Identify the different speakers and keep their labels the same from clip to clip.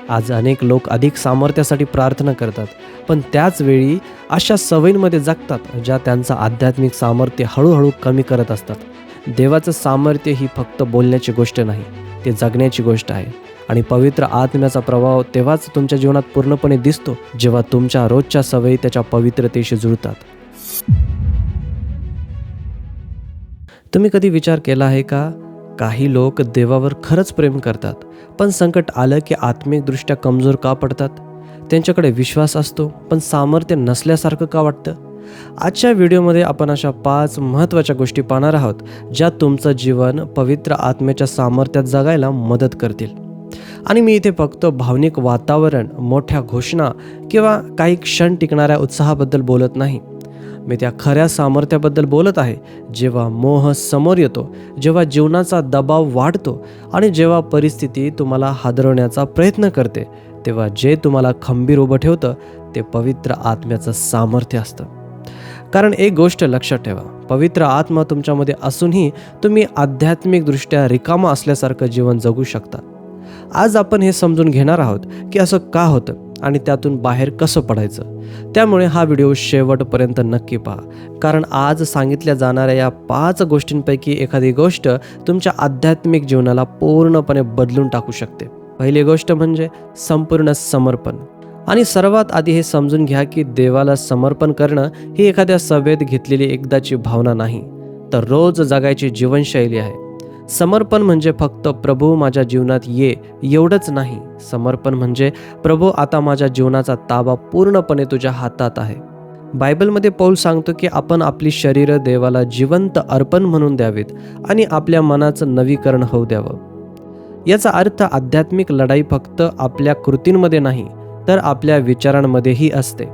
Speaker 1: आज अनेक लोक अधिक सामर्थ्यासाठी प्रार्थना करतात, पण त्याच वेळी अशा सवयींमध्ये जगतात ज्या त्यांचं आध्यात्मिक सामर्थ्य हळूहळू कमी करत असतात. देवाचं सामर्थ्य ही फक्त बोलण्याची गोष्ट नाही, ते जगण्याची गोष्ट आहे. आणि पवित्र आत्म्याचा प्रभाव तेव्हाच तुमच्या जीवनात पूर्णपणे दिसतो जेव्हा तुमच्या रोजच्या सवयी त्याच्या पवित्रतेशी जुळतात. तुम्ही कधी विचार केला आहे का? काही लोक देवावर खरंच प्रेम करतात, पण संकट आलं की आत्मिकदृष्ट्या कमजोर का पडतात? त्यांच्याकडे विश्वास असतो, पण सामर्थ्य नसल्यासारखं का वाटतं? आजच्या व्हिडिओमध्ये आपण अशा 5 महत्त्वाच्या गोष्टी पाहणार आहोत, ज्या तुमचं जीवन पवित्र आत्म्याच्या सामर्थ्यात जगायला मदत करतील. आणि मी इथे फक्त भावनिक वातावरण, मोठ्या घोषणा किंवा काही क्षण टिकणाऱ्या उत्साहाबद्दल बोलत नाही. मी त्या खऱ्या सामर्थ्याबद्दल बोलत आहे, जेव्हा मोह समोर येतो, जेव्हा जीवनाचा दबाव वाढतो आणि जेव्हा परिस्थिती तुम्हाला हादरवण्याचा प्रयत्न करते, तेव्हा जे तुम्हाला खंबीर उभं ठेवतं ते पवित्र आत्म्याचं सामर्थ्य असतं. कारण एक गोष्ट लक्षात ठेवा, पवित्र आत्मा तुमच्यामध्ये असूनही तुम्ही आध्यात्मिकदृष्ट्या रिकामा असल्यासारखं जीवन जगू शकता. आज आपण हे समजून घेणार आहोत की असं का होतं आणि त्यातून बाहेर कसं पडायचं. त्यामुळे हा व्हिडिओ शेवटपर्यंत नक्की पहा, कारण आज सांगितल्या जाणाऱ्या या 5 गोष्टींपैकी एखादी गोष्ट तुमच्या आध्यात्मिक जीवनाला पूर्णपणे बदलून टाकू शकते. पहिली गोष्ट म्हणजे संपूर्ण समर्पण. आणि सर्वात आधी हे समजून घ्या की देवाला समर्पण करणं ही एखाद्या सभेत घेतलेली एकदाची भावना नाही, तर रोज जगायची जीवनशैली आहे. समर्पण म्हणजे फक्त प्रभू माझ्या जीवनात ये एवढंच नाही. समर्पण म्हणजे प्रभू आता माझ्या जीवनाचा ताबा पूर्णपणे तुझ्या हातात आहे. बायबलमध्ये पौल सांगतो की आपण आपली शरीरं देवाला जिवंत अर्पण म्हणून द्यावीत आणि आपल्या मनाचं नवीकरण होऊ द्यावं. याचा अर्थ आध्यात्मिक लढाई फक्त आपल्या कृतींमध्ये नाही, तर आपल्या विचारांमध्येही असते.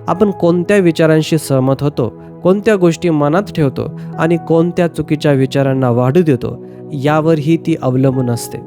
Speaker 1: आपण कोणत्या विचारांशी सहमत होतो, कोणत्या गोष्टी मनात ठेवतो आणि कोणत्या चुकीच्या विचारांना वाढू देतो, यावरही ती अवलंबून असते.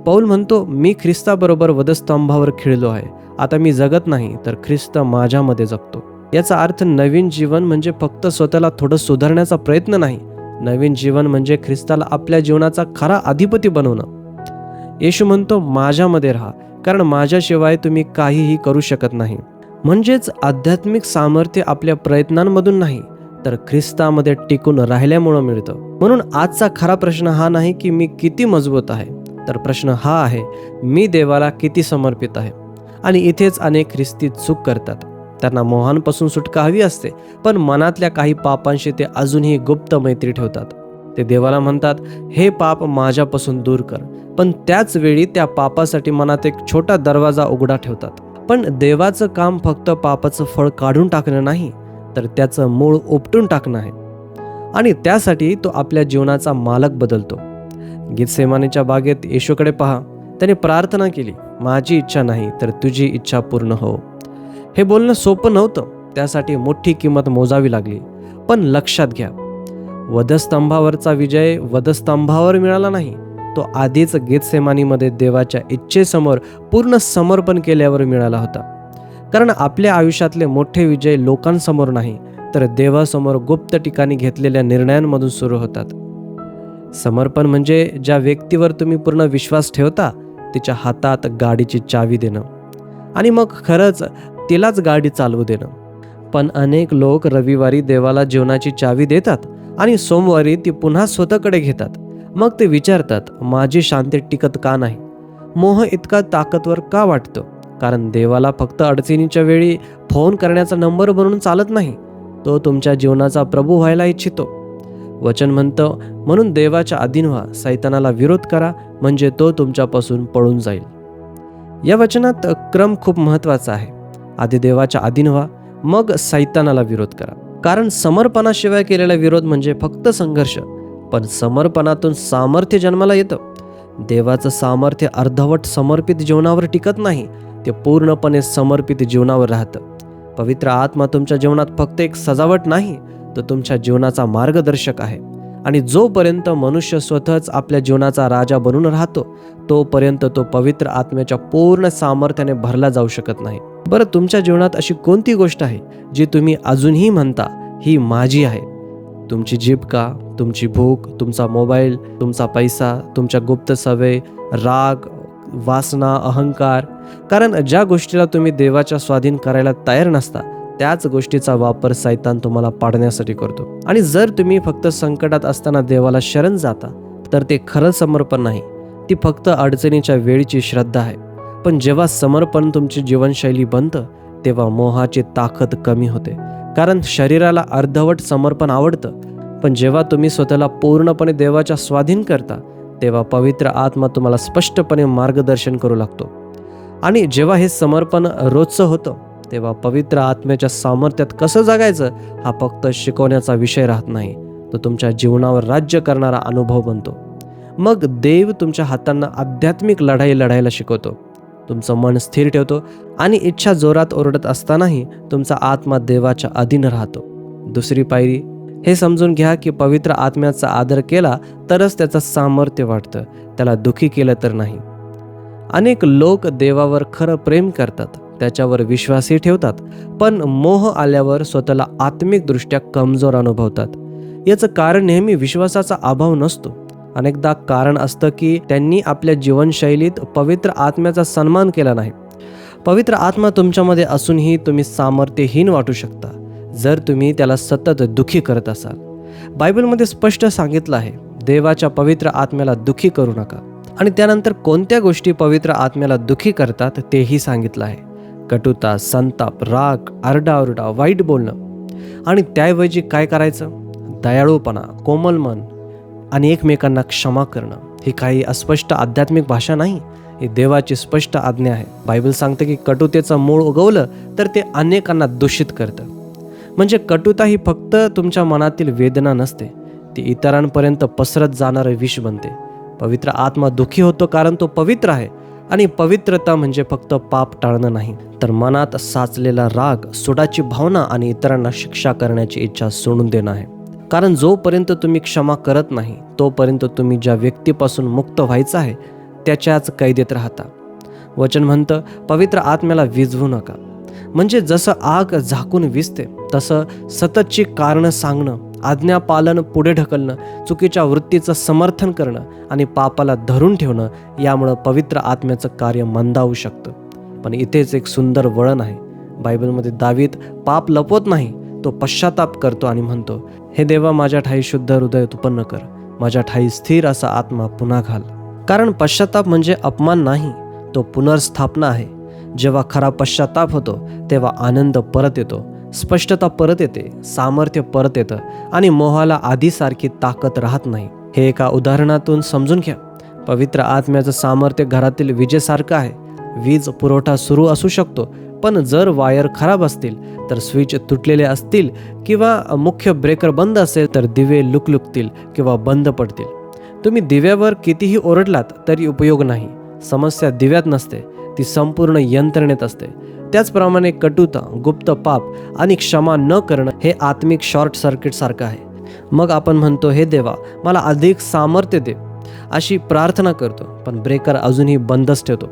Speaker 1: पौल म्हणतो, मी ख्रिस्ताबरोबर वधस्तंभावर खिळलो आहे. आता मी जगत नाही, तर ख्रिस्त माझ्यामध्ये जगतो. याचा अर्थ नवीन जीवन म्हणजे फक्त स्वतःला थोडं सुधारण्याचा प्रयत्न नाही. नवीन जीवन म्हणजे ख्रिस्ताला आपल्या जीवनाचा खरा अधिपती बनवणं. येशू म्हणतो, माझ्यामध्ये राहा, कारण माझ्याशिवाय तुम्ही काहीही करू शकत नाही. म्हणजेच आध्यात्मिक सामर्थ्य आपल्या प्रयत्नांमधून नाही, तर ख्रिस्तामध्ये टिकून राहिल्यामुळं मिळतं. म्हणून आजचा खरा प्रश्न हा नाही की मी किती मजबूत आहे, तर प्रश्न हा आहे, मी देवाला किती समर्पित आहे. आणि इथेच अनेक ख्रिस्ती चूक करतात. त्यांना मोहांपासून सुटका हवी असते, पण मनातल्या काही पापांशी ते अजूनही गुप्त मैत्री ठेवतात. ते देवाला म्हणतात, हे पाप माझ्यापासून दूर कर, पण त्याच वेळी त्या पापासाठी मनात एक छोटा दरवाजा उघडा ठेवतात. पण देवाचं काम फक्त पापाचं फळ काढून टाकणं नाही, तर त्याचं मूळ उपटून टाकणं आहे. आणि त्यासाठी तो आपल्या जीवनाचा मालक बदलतो. गेतसेमानीच्या बागेत येशूकडे पहा, त्याने प्रार्थना केली, माझी इच्छा नाही तर तुझी इच्छा पूर्ण हो. हे बोलणं सोपं नव्हतं, त्यासाठी मोठी किंमत मोजावी लागली. पण लक्षात घ्या, वधस्तंभावरचा विजय वधस्तंभावर मिळाला नाही, तो आधीच गेतसेमानीमध्ये देवाच्या इच्छेसमोर पूर्ण समर्पण केल्यावर मिळाला होता. कारण आपल्या आयुष्यातले मोठे विजय लोकांसमोर नाही, तर देवासमोर गुप्त ठिकाणी घेतलेल्या निर्णयांमधून सुरू होतात. समर्पण म्हणजे ज्या व्यक्तीवर तुम्ही पूर्ण विश्वास ठेवता, तिच्या हातात गाडीची चावी देणं आणि मग खरंच तिलाच गाडी चालवू देणं. पण अनेक लोक रविवारी देवाला जीवनाची चावी देतात आणि सोमवारी ती पुन्हा स्वतःकडे घेतात. मग ते विचारतात, माझी शांती टिकत का नाही? मोह इतका ताकदवर का वाटतो? कारण देवाला फक्त अडचणीच्या वेळी फोन करण्याचा नंबर बनवून चालत नाही, तो तुमच्या जीवनाचा प्रभू व्हायला इच्छितो. वचन म्हणतं, म्हणून देवाच्या अधीन व्हा, सैतानाला विरोध करा, म्हणजे तो तुमच्यापासून पळून जाईल. या वचनात क्रम खूप महत्त्वाचा आहे. आधी देवाच्या अधीन व्हा, मग सैतानाला विरोध करा. कारण समर्पणाशिवाय केलेला विरोध म्हणजे फक्त संघर्ष, पण समर्पणातून सामर्थ्य जन्माला येतं. देवाचं सामर्थ्य अर्धवट समर्पित जीवनावर टिकत नाही, ते पूर्णपणे समर्पित जीवनावर राहतं. पवित्र आत्मा तुमच्या जीवनात फक्त एक सजावट नाही, तो तुमच्या जीवनाचा मार्गदर्शक आहे. आणि जोपर्यंत मनुष्य स्वतःच आपल्या जीवनाचा राजा बनून राहतो, तोपर्यंत तो पवित्र आत्म्याच्या पूर्ण सामर्थ्याने भरला जाऊ शकत नाही. बरं, तुमच्या जीवनात अशी कोणती गोष्ट आहे जी तुम्ही अजूनही म्हणता, ही माझी आहे? तुमची जीभ का, तुमची भूक, तुमचा मोबाईल, तुमचा पैसा, तुमच्या गुप्त सवय, राग, वासना, अहंकार. कारण ज्या गोष्टीला तुम्ही देवाच्या स्वाधीन करायला तयार नसता त्याच गोष्टीचा वापर सैतान तुम्हाला पाडण्यासाठी करतो. आणि जर तुम्ही फक्त संकटात असताना देवाला शरण जाता तर ते खरं समर्पण नाही, ती फक्त अडचणीच्या वेळीची श्रद्धा आहे. पण जेव्हा समर्पण तुमची जीवनशैली बनतं तेव्हा मोहाची ताकद कमी होते. कारण शरीराला अर्धवट समर्पण आवडतं, पण जेव्हा तुम्ही स्वतःला पूर्णपणे देवाच्या स्वाधीन करता तेव्हा पवित्र आत्मा तुम्हाला स्पष्टपणे मार्गदर्शन करू लागतो. आणि जेव्हा हे समर्पण रोजचं होतं तेव्हा पवित्र आत्म्याच्या सामर्थ्यात कसं जगायचं हा फक्त शिकवण्याचा विषय राहत नाही, तो तुमच्या जीवनावर राज्य करणारा अनुभव बनतो. मग देव तुमच्या हातांना आध्यात्मिक लढाई लढायला शिकवतो, तुमचं मन स्थिर ठेवतो आणि इच्छा जोरात ओरडत असतानाही तुमचा आत्मा देवाच्या अधीन राहतो. दुसरी पायरी हे समजून घ्या की पवित्र आत्म्याचा आदर केला तरच त्याचं सामर्थ्य वाढतं, त्याला दुखी केलं तर नाही. अनेक लोक देवावर खरं प्रेम करतात, त्याच्यावर विश्वासही ठेवतात, पण मोह आल्यावर स्वतःला आत्मिकदृष्ट्या कमजोर अनुभवतात. याचं कारण नेहमी विश्वासाचा अभाव नसतो. अनेकदा कारण असतं की त्यांनी आपल्या जीवनशैलीत पवित्र आत्म्याचा सन्मान केला नाही. पवित्र आत्मा तुमच्यामध्ये असूनही तुम्ही सामर्थ्यहीन वाटू शकता जर तुम्ही त्याला सतत दुखी करत असाल. बायबलमध्ये स्पष्ट सांगितलं आहे, देवाच्या पवित्र आत्म्याला दुखी करू नका. आणि त्यानंतर कोणत्या गोष्टी पवित्र आत्म्याला दुखी करतात तेही सांगितलं आहे. कटुता, संताप, राग, आरडाओरडा, वाईट बोलणं. आणि त्याऐवजी काय करायचं? दयाळूपणा, कोमल मन आणि एकमेकांना क्षमा करणं. ही काही अस्पष्ट आध्यात्मिक भाषा नाही, ही देवाची स्पष्ट आज्ञा आहे. बायबल सांगते की कटुतेचं मूळ उगवलं तर ते अनेकांना दूषित करतं. म्हणजे कटुता ही फक्त तुमच्या मनातील वेदना नसते, ती इतरांपर्यंत पसरत जाणारं विष बनते. पवित्र आत्मा दुःखी होतो कारण तो पवित्र आहे, आणि पवित्रता म्हणजे फक्त पाप टाळणं नाही, तर मनात साचलेला राग, सुडाची भावना आणि इतरांना शिक्षा करण्याची इच्छा सोडून देणं आहे. कारण जोपर्यंत तुम्ही क्षमा करत नाही तोपर्यंत तुम्ही ज्या व्यक्तीपासून मुक्त व्हायचं आहे त्याच्याच कैदेत राहता. वचन म्हणतं, पवित्र आत्म्याला विझवू नका. म्हणजे जसं आग झाकून विझते तसं सततची कारणं सांगणं, आज्ञापालन पुढे ढकलणं, चुकीच्या वृत्तीचं समर्थन करणं आणि पापाला धरून ठेवणं यामुळं पवित्र आत्म्याचं कार्य मंदावू शकतं. पण इथेच एक सुंदर वळण आहे. बायबलमध्ये दावीद पाप लपवत नाही, तो पश्चाताप करतो आणि म्हणतो, हे देवा, माझ्या ठाई शुद्ध हृदय उत्पन्न कर, माझ्या ठाई स्थिर असा आत्मा पुन्हा घाल. कारण पश्चाताप म्हणजे अपमान नाही, तो पुनर्स्थापना आहे. जेव्हा खरा पश्चाताप होतो तेव्हा आनंद परत येतो, स्पष्टता परत येते, सामर्थ्य परत येतं आणि मोहाला आधीसारखी ताकद राहत नाही. हे एका उदाहरणातून समजून घ्या. पवित्र आत्म्याचं सामर्थ्य घरातील विजेसारखं आहे. वीज पुरवठा सुरू असू शकतो, पण जर वायर खराब असतील तर स्विच तुटलेले असतील किंवा मुख्य ब्रेकर बंद असेल तर दिवे लुकलुकतील किंवा बंद पडतील. तुम्ही दिव्यावर कितीही ओरडलात तरी उपयोग नाही. समस्या दिव्यात नसते, ती संपूर्ण यंत्रणेत असते. त्याचप्रमाणे कटुता, गुप्त पाप आणि क्षमा न करणं हे आत्मिक शॉर्ट सर्किट सारखं आहे. मग आपण म्हणतो, हे देवा, मला अधिक सामर्थ्य दे, अशी प्रार्थना करतो, पण ब्रेकर अजूनही बंदच ठेवतो.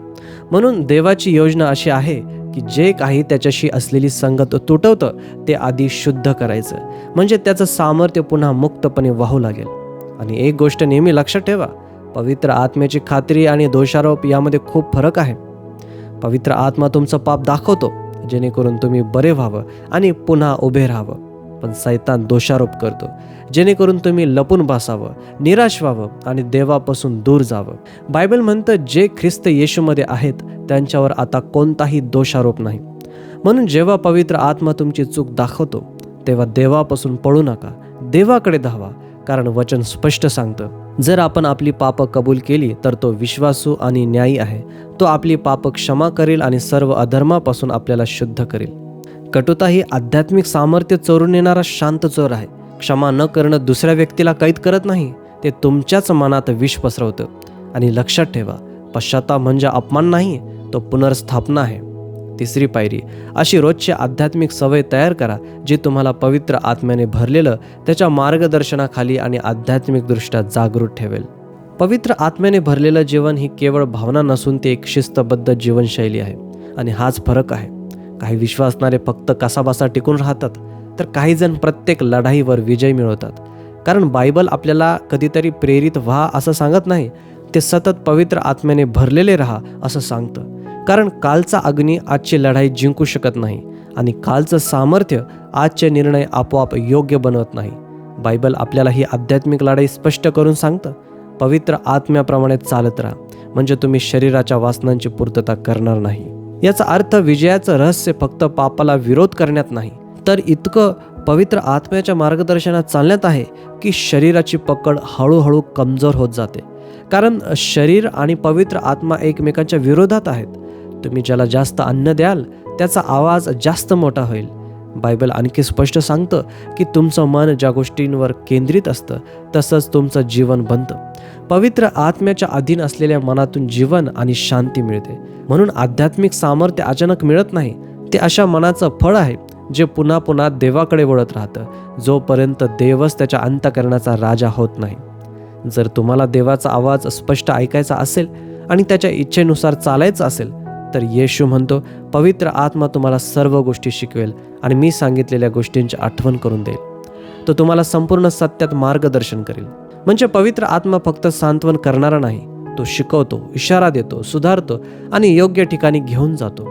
Speaker 1: म्हणून देवाची योजना अशी आहे की जे काही त्याच्याशी असलेली संगत तुटवतं ते आधी शुद्ध करायचं, म्हणजे त्याचं सामर्थ्य पुन्हा मुक्तपणे वाहू लागेल. आणि एक गोष्ट नेहमी लक्षात ठेवा, पवित्र आत्म्याची खात्री आणि दोषारोप यामध्ये खूप फरक आहे. पवित्र आत्मा तुमचं पाप दाखवतो जेणेकरून तुम्ही बरे व्हावं आणि पुन्हा उभे राहावं. पण सैतान दोषारोप करतो जेणेकरून तुम्ही लपून बसावं, निराश व्हावं आणि देवापासून दूर जावं. बायबल म्हणतं, जे ख्रिस्त येशूमध्ये आहेत त्यांच्यावर आता कोणताही दोषारोप नाही. म्हणून जेव्हा पवित्र आत्मा तुमची चूक दाखवतो तेव्हा देवापासून पळू नका, देवाकडे धावा. कारण वचन स्पष्ट सांगतं, जर आपण आपली पापं कबूल केली तर तो विश्वासू आणि न्यायी आहे. तो आपली पापं क्षमा करेल आणि सर्व अधर्मापासून आपल्याला शुद्ध करेल. कटुता ही आध्यात्मिक सामर्थ्य चोरून येणारा शांत चोर आहे. क्षमा न करणं दुसऱ्या व्यक्तीला कैद करत नाही, ते तुमच्याच मनात विष पसरवतं. आणि लक्षात ठेवा, पश्चाताप म्हणजे अपमान नाही, तो पुनर्स्थापना आहे. तिसरी पायरी, अशी रोजची आध्यात्मिक सवय तयार करा जी तुम्हाला पवित्र आत्म्याने भरलेलं त्याच्या मार्गदर्शनाखाली आणि आध्यात्मिकदृष्ट्या जागृत ठेवेल. पवित्र आत्म्याने भरलेलं जीवन ही केवळ भावना नसून ती एक शिस्तबद्ध जीवनशैली आहे. आणि हाच फरक आहे. काही विश्वासणारे फक्त कसाबसा टिकून राहतात, तर काही जण प्रत्येक लढाईवर विजय मिळवतात. कारण बायबल आपल्याला कधीतरी प्रेरित व्हा असं सांगत नाही, ते सतत पवित्र आत्म्याने भरलेले राहा असं सांगतं. कारण कालचा अग्नी आजची लढाई जिंकू शकत नाही आणि कालचं सामर्थ्य आजचे निर्णय आपोआप योग्य बनवत नाही. बायबल आपल्याला ही आध्यात्मिक लढाई स्पष्ट करून सांगतं. पवित्र आत्म्याप्रमाणे चालत राहा, म्हणजे तुम्ही शरीराच्या वासनांची पूर्तता करणार नाही. याचा अर्थ विजयाचं रहस्य फक्त पापाला विरोध करण्यात नाही, तर इतकं पवित्र आत्म्याच्या मार्गदर्शनात चालण्यात आहे की शरीराची पकड हळूहळू कमजोर होत जाते. कारण शरीर आणि पवित्र आत्मा एकमेकांच्या विरोधात आहेत. तुम्ही ज्याला जास्त अन्न द्याल त्याचा आवाज जास्त मोठा होईल. बायबल आणखी स्पष्ट सांगतं की तुमचं मन ज्या गोष्टींवर केंद्रित असतं तसंच तुमचं जीवन बनतं. पवित्र आत्म्याच्या अधीन असलेल्या मनातून जीवन आणि शांती मिळते. म्हणून आध्यात्मिक सामर्थ्य अचानक मिळत नाही. ते अशा मनाचं फळ आहे जे पुन्हा पुन्हा देवाकडे वळत राहतं, जोपर्यंत देवच त्याच्या अंतःकरणाचा राजा होत नाही. जर तुम्हाला देवाचा आवाज स्पष्ट ऐकायचा असेल आणि त्याच्या इच्छेनुसार चालायचं असेल तर येशू म्हणतो, पवित्र आत्मा तुम्हाला सर्व गोष्टी शिकवेल आणि मी सांगितलेल्या गोष्टींची आठवण करून देईल. तो तुम्हाला संपूर्ण सत्यात मार्गदर्शन करेल. म्हणजे पवित्र आत्मा फक्त सांत्वन करणारा नाही, तो शिकवतो, इशारा देतो, सुधारतो आणि योग्य ठिकाणी घेऊन जातो.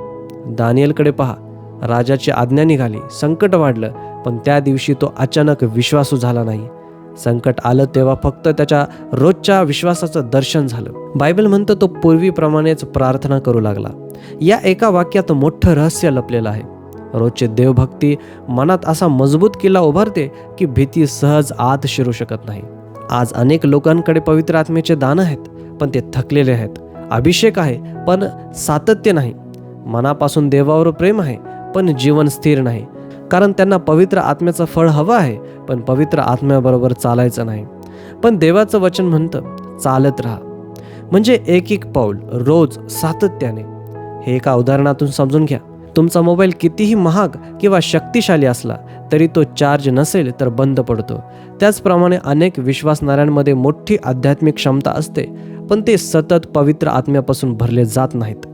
Speaker 1: दानिएलकडे पहा. राजाची आज्ञा निघाली, संकट वाढलं, पण त्या दिवशी तो अचानक विश्वासू झाला नाही. संकट आलं तेव्हा फक्त त्याच्या रोजच्या विश्वासाचं दर्शन झालं. बायबल म्हणतं तो पूर्वीप्रमाणेच प्रार्थना करू लागला. या एका वाक्यात मोठं रहस्य लपलेलं आहे. रोजची देवभक्ती मनात असा मजबूत किल्ला उभारते की भीती सहज आत शिरू शकत नाही. आज अनेक लोकांकडे पवित्र आत्म्याचे दान आहेत, पण ते थकलेले आहेत. अभिषेक आहे पण सातत्य नाही. मनापासून देवावर प्रेम आहे पण जीवन स्थिर नाही. कारण त्यांना पवित्र आत्म्याचं फळ हवं आहे, पण पवित्र आत्म्याबरोबर चालायचं नाही. पण देवाचं वचन म्हणतं, चालत राहा. म्हणजे एक एक पाऊल रोज सातत्याने. हे एका उदाहरणातून समजून घ्या. तुमचा मोबाईल कितीही महाग किंवा शक्तिशाली असला तरी तो चार्ज नसेल तर बंद पडतो. त्याचप्रमाणे अनेक विश्वासणाऱ्यांमध्ये मोठी आध्यात्मिक क्षमता असते, पण ते सतत पवित्र आत्म्यापासून भरले जात नाहीत.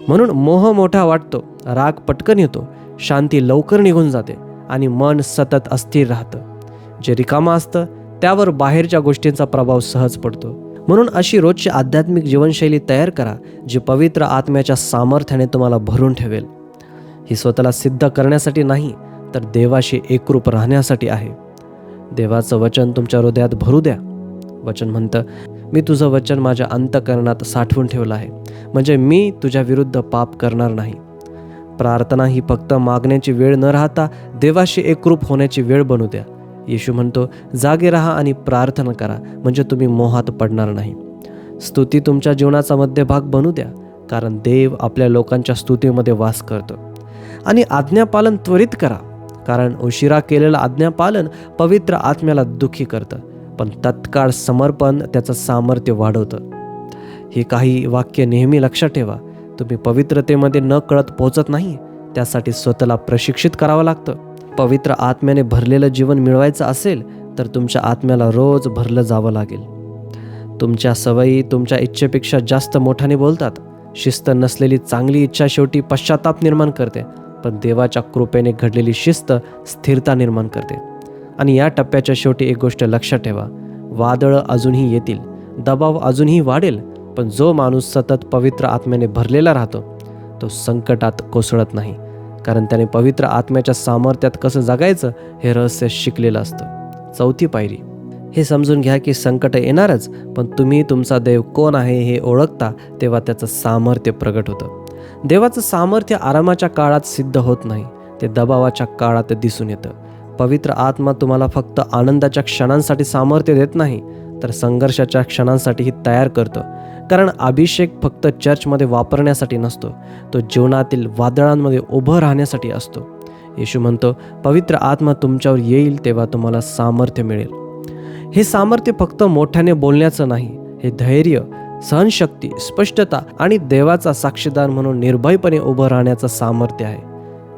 Speaker 1: म्हणून मोह मोठा वाटतो, राग पटकन येतो, शांती लवकर निघून जाते आणि मन सतत अस्थिर राहतं. जे रिकामं असतं त्यावर बाहेरच्या गोष्टींचा प्रभाव सहज पडतो. म्हणून अशी रोजची आध्यात्मिक जीवनशैली तयार करा जी पवित्र आत्म्याच्या सामर्थ्याने तुम्हाला भरून ठेवेल. ही स्वतःला सिद्ध करण्यासाठी नाही, तर देवाशी एकरूप राहण्यासाठी आहे. देवाचं वचन तुमच्या हृदयात भरू द्या. वचन म्हणतं, मी तुझं वचन माझ्या अंतःकरणात साठवून ठेवलं आहे, म्हणजे मी तुझ्या विरुद्ध पाप करणार नाही. प्रार्थना ही फक्त मागण्याची वेळ न राहता देवाशी एकरूप होण्याची वेळ बनू द्या. येशू म्हणतो, जागे राहा आणि प्रार्थना करा, म्हणजे तुम्ही मोहात पडणार नाही. स्तुती तुमच्या जीवनाचा मध्यभाग बनू द्या, कारण देव आपल्या लोकांच्या स्तुतीमध्ये वास करतो. आणि आज्ञापालन त्वरित करा, कारण उशिरा केलेलं आज्ञापालन पवित्र आत्म्याला दुःखी करतं, पण तत्काळ समर्पण त्याचं सामर्थ्य वाढवतं. ही काही वाक्य नेहमी लक्षात ठेवा. तुम्ही पवित्रतेमध्ये न कळत पोहोचत नाही, त्यासाठी स्वतःला प्रशिक्षित करावं लागतं. पवित्र आत्म्याने भरलेलं जीवन मिळवायचं असेल तर तुमच्या आत्म्याला रोज भरलं जावं लागेल. तुमच्या सवयी तुमच्या इच्छेपेक्षा जास्त मोठ्याने बोलतात. शिस्त नसलेली चांगली इच्छा शेवटी पश्चाताप निर्माण करते, पण देवाच्या कृपेने घडलेली शिस्त स्थिरता निर्माण करते. आणि या टप्प्याच्या शेवटी एक गोष्ट लक्षात ठेवा, वादळं अजूनही येतील, दबाव अजूनही वाढेल, पण जो माणूस सतत पवित्र आत्म्याने भरलेला राहतो तो संकटात कोसळत नाही, कारण त्याने पवित्र आत्म्याच्या सामर्थ्यात कसं जगायचं हे रहस्य शिकलेलं असतं. चौथी पायरी, हे समजून घ्या की संकट येणारच, पण तुम्ही तुमचा देव कोण आहे हे ओळखता तेव्हा त्याचं सामर्थ्य प्रगट होतं. देवाचं सामर्थ्य आरामाच्या काळात सिद्ध होत नाही, ते दबावाच्या काळात दिसून येतं. पवित्र आत्मा तुम्हाला फक्त आनंदाच्या क्षणांसाठी सामर्थ्य देत नाही, तर संघर्षाच्या क्षणांसाठीही तयार करतो. कारण अभिषेक फक्त चर्चमध्ये वापरण्यासाठी नसतो, तो जीवनातील वादळांमध्ये उभं राहण्यासाठी असतो. येशू म्हणतो, पवित्र आत्मा तुमच्यावर येईल तेव्हा तुम्हाला सामर्थ्य मिळेल. हे सामर्थ्य फक्त मोठ्याने बोलण्याचं नाही, हे धैर्य, सहनशक्ती, स्पष्टता आणि देवाचा साक्षीदार म्हणून निर्भयपणे उभं राहण्याचं सामर्थ्य आहे.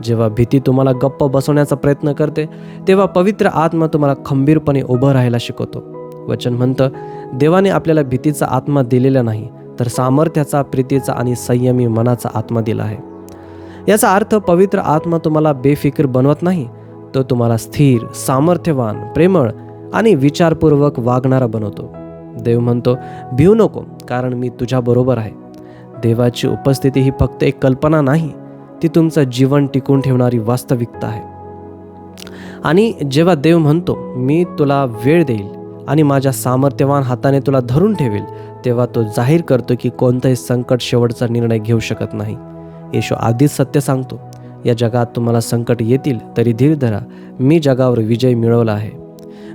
Speaker 1: जेव्हा भीती तुम्हाला गप्प बसवण्याचा प्रयत्न करते तेव्हा पवित्र आत्मा तुम्हाला खंबीरपणे उभं राहायला शिकवतो. वचन म्हणतं, देवाने आपल्याला भीतीचा आत्मा दिलेला नाही, तर सामर्थ्याचा, प्रीतीचा आणि संयमी मनाचा आत्मा दिला आहे. याचा अर्थ पवित्र आत्मा तुम्हाला बेफिकीर बनवत नाही, तो तुम्हाला स्थिर, सामर्थ्यवान, प्रेमळ आणि विचारपूर्वक वागणारा बनवतो. देव म्हणतो, भिऊ नको, कारण मी तुझ्याबरोबर आहे. देवाची उपस्थिती ही फक्त एक कल्पना नाही, ती तुमचं जीवन टिकून ठेवणारी वास्तविकता आहे. आणि जेव्हा देव म्हणतो, मी तुला वेळ देईल आणि माझ्या सामर्थ्यवान हाताने तुला धरून ठेवेल, तेव्हा तो जाहीर करतो की कोणतंही संकट शेवटचा निर्णय घेऊ शकत नाही. येशू आधीच सत्य सांगतो, या जगात तुम्हाला संकट येतील तरी धीर धरा, मी जगावर विजय मिळवला आहे.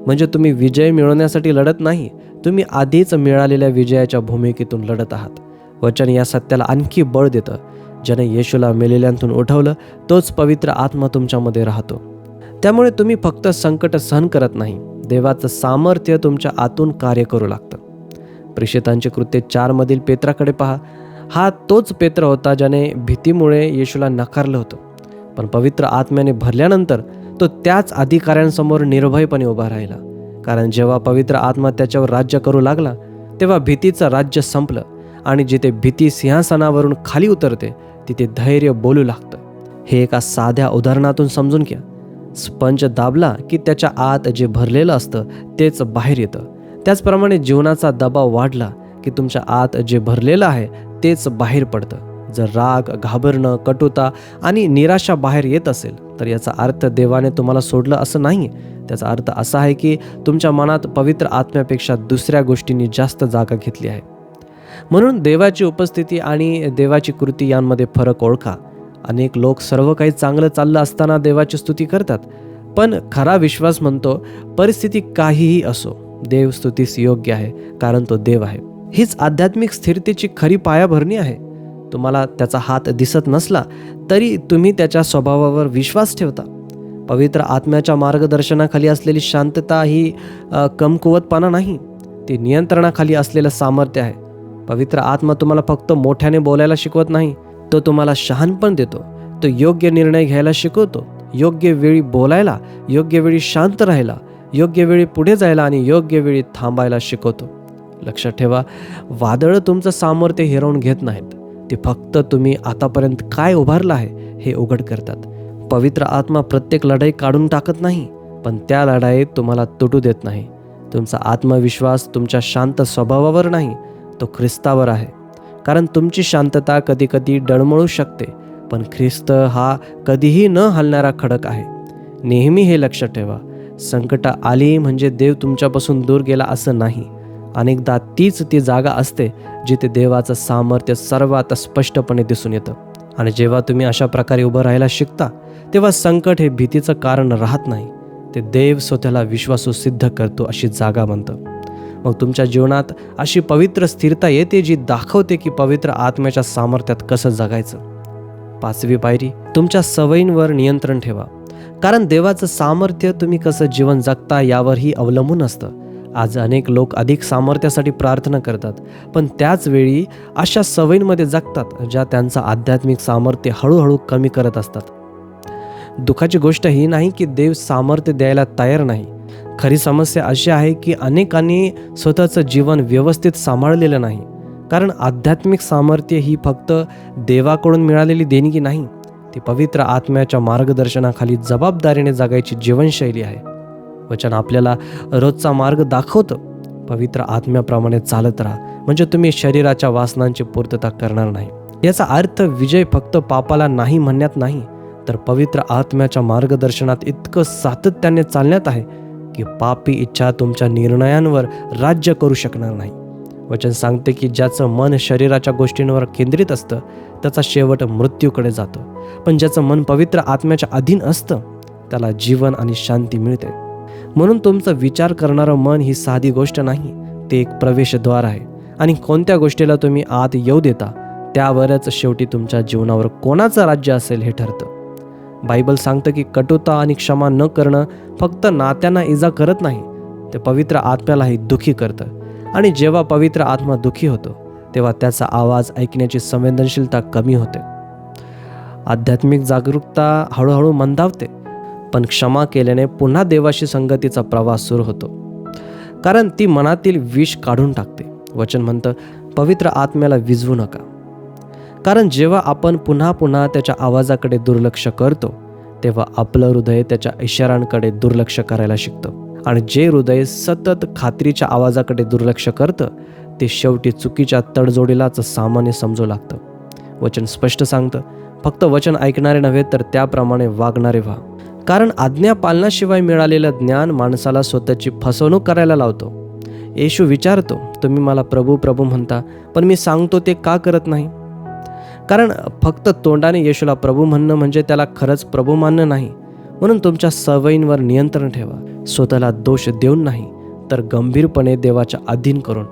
Speaker 1: म्हणजे तुम्ही विजय मिळवण्यासाठी लढत नाही, तुम्ही आधीच मिळालेल्या विजयाच्या भूमिकेतून लढत आहात. वचन या सत्याला आणखी बळ देतं. ज्याने येशूला मेलेल्यांतून उठवलं, तोच पवित्र आत्मा तुमच्यामध्ये राहतो. त्यामुळे तुम्ही फक्त संकट सहन करत नाही, देवाचं सामर्थ्य तुमच्या आतून कार्य करू लागतं. प्रेषितांचे कृत्य 4 मधील पेत्राकडे पहा. हा तोच पेत्र होता ज्याने भीतीमुळे येशूला नकारलं होतं, पण पवित्र आत्म्याने भरल्यानंतर तो त्याच अधिकाऱ्यांसमोर निर्भयपणे उभा राहिला. कारण जेव्हा पवित्र आत्मा त्याच्यावर राज्य करू लागला, तेव्हा भीतीचं राज्य संपलं आणि जिथे भीती सिंहासनावरून खाली उतरते, तिथे धैर्य बोलू लागतं. हे एका साध्या उदाहरणातून समजून घ्या. स्पंज दाबला की त्याच्या आत जे भरलेलं असतं तेच बाहेर येतं. त्याचप्रमाणे जीवनाचा दबाव वाढला की तुमच्या आत जे भरलेलं आहे तेच बाहेर पडतं. जर राग, घाबरणं, कटुता आणि निराशा बाहेर येत असेल, तर याचा अर्थ देवाने तुम्हाला सोडलं असं नाही. त्याचा अर्थ असा आहे की तुमच्या मनात पवित्र आत्म्यापेक्षा दुसऱ्या गोष्टींनी जास्त जागा घेतली आहे. म्हणून देवाची उपस्थिती आणि देवाची कृती यांमध्ये फरक ओळखा. अनेक लोक सर्व काही चांगलं चाललं असताना देवाची स्तुती करतात, पण खरा विश्वास म्हणतो, परिस्थिती काहीही असो, देव स्तुतीस योग्य आहे, कारण तो देव आहे. हीच आध्यात्मिक स्थिरतेची खरी पायाभरणी आहे. तुम्हाला त्याचा हात दिसत नसला तरी तुम्ही त्याच्या स्वभावावर विश्वास ठेवता. पवित्र आत्म्याच्या मार्गदर्शनाखाली असलेली शांतता ही कमकुवतपणा नाही, ती नियंत्रणाखाली असलेलं सामर्थ्य आहे. पवित्र आत्मा तुम्हाला फक्त मोठ्याने बोलायला शिकवत नाही, तो तुम्हाला शहाणपण देतो. तो योग्य निर्णय घ्यायला शिकवतो, योग्य वेळी बोलायला, योग्य वेळी शांत राहायला, योग्य वेळी पुढे जायला आणि योग्य वेळी थांबायला शिकवतो. लक्षात ठेवा, वादळं तुमचं सामर्थ्य हिरावून घेत नाहीत, ते फक्त तुम्ही आतापर्यंत काय उभारलं आहे हे उघड करतात. पवित्र आत्मा प्रत्येक लढाई काढून टाकत नाही, पण त्या लढाईत तुम्हाला तुटू देत नाही. तुमचा आत्मविश्वास तुमच्या शांत स्वभावावर नाही, तो ख्रिस्तावर आहे. कारण तुमची शांतता कधी कधी डळमळू शकते, पण ख्रिस्त हा कधीही न हलणारा खडक आहे. नेहमी हे लक्षात ठेवा, संकट आली म्हणजे देव तुमच्यापासून दूर गेला असं नाही. अनेकदा तीच ती जागा असते जिथे देवाचं सामर्थ्य सर्वात स्पष्टपणे दिसून येतं. आणि जेव्हा तुम्ही अशा प्रकारे उभं राहायला शिकता, तेव्हा संकट हे भीतीचं कारण राहत नाही, ते देव स्वतःला विश्वासू सिद्ध करतो अशी जागा बनतं. मग तुमच्या जीवनात अशी पवित्र स्थिरता येते जी दाखवते की पवित्र आत्म्याच्या सामर्थ्यात कसं जगायचं. 5वी पायरी, तुमच्या सवयींवर नियंत्रण ठेवा. कारण देवाचं सामर्थ्य तुम्ही कसं जीवन जगता यावरही अवलंबून असतं. आज अनेक लोक अधिक सामर्थ्यासाठी प्रार्थना करतात, पण त्याच वेळी अशा सवयींमध्ये जगतात ज्या त्यांचं आध्यात्मिक सामर्थ्य हळूहळू कमी करत असतात. दुःखाची गोष्ट ही नाही की देव सामर्थ्य द्यायला तयार नाही. खरी समस्या अशी आहे की अनेकांनी स्वतःचं जीवन व्यवस्थित सांभाळलेलं नाही. कारण आध्यात्मिक सामर्थ्य ही फक्त देवाकडून मिळालेली देणगी नाही, ती पवित्र आत्म्याच्या मार्गदर्शनाखाली जबाबदारीने जगायची जीवनशैली आहे. वचन आपल्याला रोजचा मार्ग दाखवतं. पवित्र आत्म्याप्रमाणे चालत राहा, म्हणजे तुम्ही शरीराच्या वासनांची पूर्तता करणार नाही. याचा अर्थ विजय फक्त पापाला नाही म्हणण्यात नाही, तर पवित्र आत्म्याच्या मार्गदर्शनात इतकं सातत्याने चालण्यात आहे की पापी इच्छा तुमच्या निर्णयांवर राज्य करू शकणार नाही. वचन सांगते की ज्याचं मन शरीराच्या गोष्टींवर केंद्रित असतं त्याचा शेवट मृत्यूकडे जातो, पण ज्याचं मन पवित्र आत्म्याच्या अधीन असतं त्याला जीवन आणि शांती मिळते. म्हणून तुमचं विचार करणारं मन ही साधी गोष्ट नाही, ते एक प्रवेशद्वार आहे. आणि कोणत्या गोष्टीला तुम्ही आत येऊ देता त्यावरच शेवटी तुमच्या जीवनावर कोणाचं राज्य असेल हे ठरतं. बायबल सांगतं की कटुता आणि क्षमा न करणं फक्त नात्यांना इजा करत नाही, ते पवित्र आत्म्यालाही दुःखी करतं. आणि जेव्हा पवित्र आत्मा दुःखी होतो तेव्हा त्याचा आवाज ऐकण्याची संवेदनशीलता कमी होते. आध्यात्मिक जागरूकता हळूहळू मंदावते, पण क्षमा केल्याने पुन्हा देवाशी संगतीचा प्रवास सुरू होतो, कारण ती मनातील विष काढून टाकते. वचन म्हणतं, पवित्र आत्म्याला विझवू नका. कारण जेव्हा आपण पुन्हा पुन्हा त्याच्या आवाजाकडे दुर्लक्ष करतो तेव्हा आपलं हृदय त्याच्या इशाऱ्यांकडे दुर्लक्ष करायला शिकतं. आणि जे हृदय सतत खात्रीच्या आवाजाकडे दुर्लक्ष करतं ते शेवटी चुकीच्या तडजोडीलाच सामान्य समजू लागतं. वचन स्पष्ट सांगतं, फक्त वचन ऐकणारे नव्हे तर त्याप्रमाणे वागणारे व्हा. कारण आज्ञा पालनाशिवाय मिळालेलं ज्ञान माणसाला स्वतःची फसवणूक करायला लावतो. येशू विचारतो, तुम्ही मला प्रभू प्रभू म्हणता, पण मी सांगतो ते का करत नाही? कारण फक्त तोंडाने येशूला प्रभू म्हणणं म्हणजे त्याला खरंच प्रभू मानणं नाही. म्हणून तुमच्या सवयींवर नियंत्रण ठेवा, स्वतःला दोष देऊन नाही तर गंभीरपणे देवाच्या अधीन करून.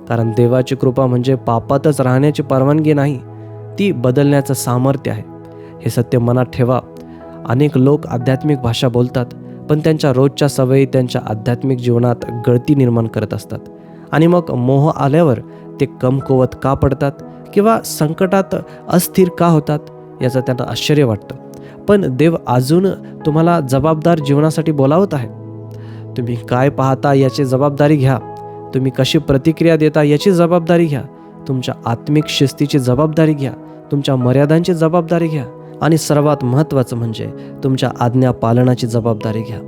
Speaker 1: कारण देवाची कृपा म्हणजे पापातच राहण्याची परवानगी नाही, ती बदलण्याचं सामर्थ्य आहे. हे सत्य मनात ठेवा. अनेक लोक आध्यात्मिक भाषा बोलतात, पण त्यांच्या रोजच्या सवयी त्यांच्या आध्यात्मिक जीवनात गळती निर्माण करत असतात. आणि मग मोह आल्यावर ते कमकुवत का पडतात किंवा संकटात अस्थिर का होतात याचं त्यांना आश्चर्य वाटतं. पण देव अजून तुम्हाला जबाबदार जीवनासाठी बोलावत आहे. तुम्ही काय पाहता याची जबाबदारी घ्या, तुम्ही कशी प्रतिक्रिया देता याची जबाबदारी घ्या, तुमच्या आत्मिक शिस्तीची जबाबदारी घ्या, तुमच्या मर्यादांची जबाबदारी घ्या आणि सर्वात महत्त्वाचं म्हणजे तुमच्या आज्ञा पालनाची जबाबदारी घ्या.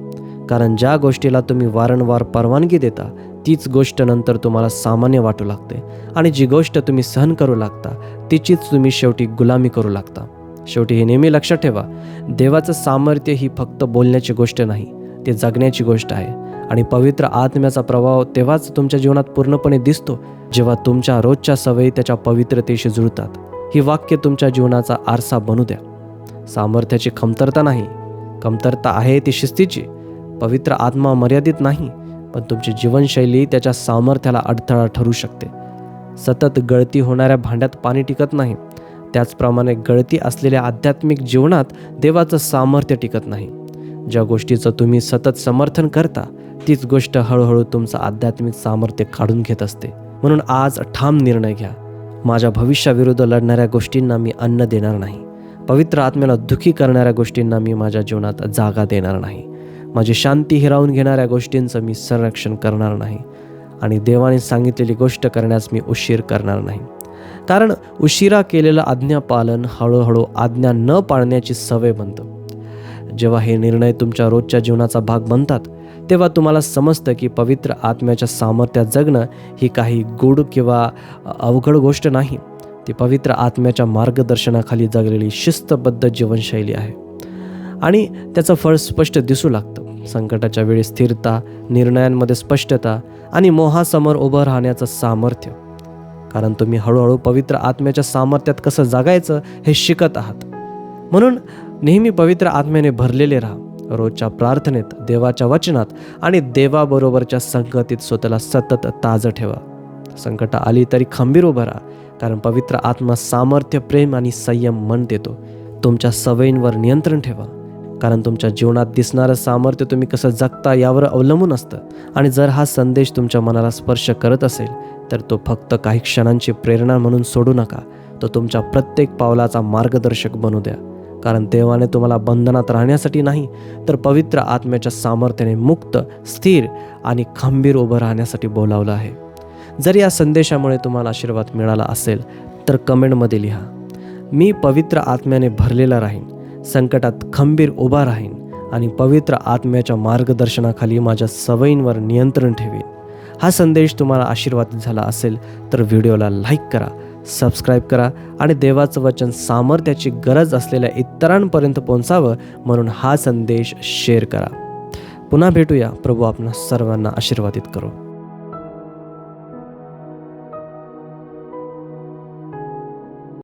Speaker 1: कारण ज्या गोष्टीला तुम्ही वारंवार परवानगी देता तीच गोष्ट नंतर तुम्हाला सामान्य वाटू लागते आणि जी गोष्ट तुम्ही सहन करू लागता तिचीच तुम्ही शेवटी गुलामी करू लागता. शेवटी हे नेहमी लक्षात ठेवा, देवाचं सामर्थ्य ही फक्त बोलण्याची गोष्ट नाही, ते जगण्याची गोष्ट आहे. आणि पवित्र आत्म्याचा प्रभाव तेव्हाच तुमच्या जीवनात पूर्णपणे दिसतो जेव्हा तुमच्या रोजच्या सवयी त्याच्या पवित्रतेशी जुळतात. ही वाक्य तुमच्या जीवनाचा आरसा बनू द्या. सामर्थ्याची कमतरता नाही, कमतरता आहे ती शिस्तीची. पवित्र आत्मा मर्यादित नाही, पण तुमची जीवनशैली त्याच्या सामर्थ्याला अडथळा ठरू शकते. सतत गळती होणाऱ्या भांड्यात पाणी टिकत नाही, त्याचप्रमाणे गळती असलेल्या आध्यात्मिक जीवनात देवाचं सामर्थ्य टिकत नाही. ज्या गोष्टीचं तुम्ही सतत समर्थन करता तीच गोष्ट हळूहळू तुमचं आध्यात्मिक सामर्थ्य काढून घेत असते. म्हणून आज ठाम निर्णय घ्या, माझ्या भविष्याविरुद्ध लढणाऱ्या गोष्टींना मी अन्न देणार नाही. पवित्र आत्म्याला दुःखी करणाऱ्या गोष्टींना मी माझ्या जीवनात जागा देणार नाही. माझी शांती हिरावून घेणाऱ्या गोष्टींचं मी संरक्षण करणार नाही. आणि देवाने सांगितलेली गोष्ट करण्यास मी उशीर करणार नाही. कारण उशिरा केलेलं आज्ञापालन हळूहळू आज्ञा न पाळण्याची सवय बनतं. जेव्हा हे निर्णय तुमच्या रोजच्या जीवनाचा भाग बनतात तेव्हा तुम्हाला समजतं की पवित्र आत्म्याच्या सामर्थ्यात जगणं ही काही गूढ किंवा अवघड गोष्ट नाही. ती पवित्र आत्म्याच्या मार्गदर्शनाखाली जगलेली शिस्तबद्ध जीवनशैली आहे आणि त्याचं फळ स्पष्ट दिसू लागतं. संकटाच्या वेळी स्थिरता, निर्णयांमध्ये स्पष्टता आणि मोहासमोर उभं राहण्याचं सामर्थ्य. कारण तुम्ही हळूहळू पवित्र आत्म्याच्या सामर्थ्यात कसं जगायचं हे शिकत आहात. म्हणून नेहमी पवित्र आत्म्याने भरलेले राहा. रोजच्या प्रार्थनेत, देवाच्या वचनात आणि देवाबरोबरच्या संगतीत स्वतःला सतत ताजं ठेवा. संकट आली तरी खंबीर उभं राहा, कारण पवित्र आत्मा सामर्थ्य, प्रेम आणि संयम मन देतो. तुमच्या सवयींवर नियंत्रण ठेवा, कारण तुमच्या जीवनात दिसणारं सामर्थ्य तुम्ही कसं जगता यावर अवलंबून असतं. आणि जर हा संदेश तुमच्या मनाला स्पर्श करत असेल तर तो फक्त काही क्षणांची प्रेरणा म्हणून सोडू नका, तो तुमच्या प्रत्येक पावलाचा मार्गदर्शक बनू द्या. कारण देवाने तुम्हाला बंधनात राहण्यासाठी नाही तर पवित्र आत्म्याच्या सामर्थ्याने मुक्त, स्थिर आणि खंबीर उभं राहण्यासाठी बोलावलं आहे. जर या संदेशामुळे तुम्हाला आशीर्वाद मिळाला असेल तर कमेंटमध्ये लिहा, मी पवित्र आत्म्याने भरलेला राहीन, संकटात खंबीर उभा राहीन आणि पवित्र आत्म्याच्या मार्गदर्शनाखाली माझ्या सवयींवर नियंत्रण ठेवीन. हा संदेश तुम्हाला आशीर्वादित झाला असेल तर व्हिडिओला लाईक करा, सबस्क्राईब करा आणि देवाचं वचन सामर्थ्याची गरज असलेल्या इतरांपर्यंत पोहोचावं म्हणून हा संदेश शेअर करा. पुन्हा भेटूया. प्रभू आपणा सर्वांना आशीर्वादित करो.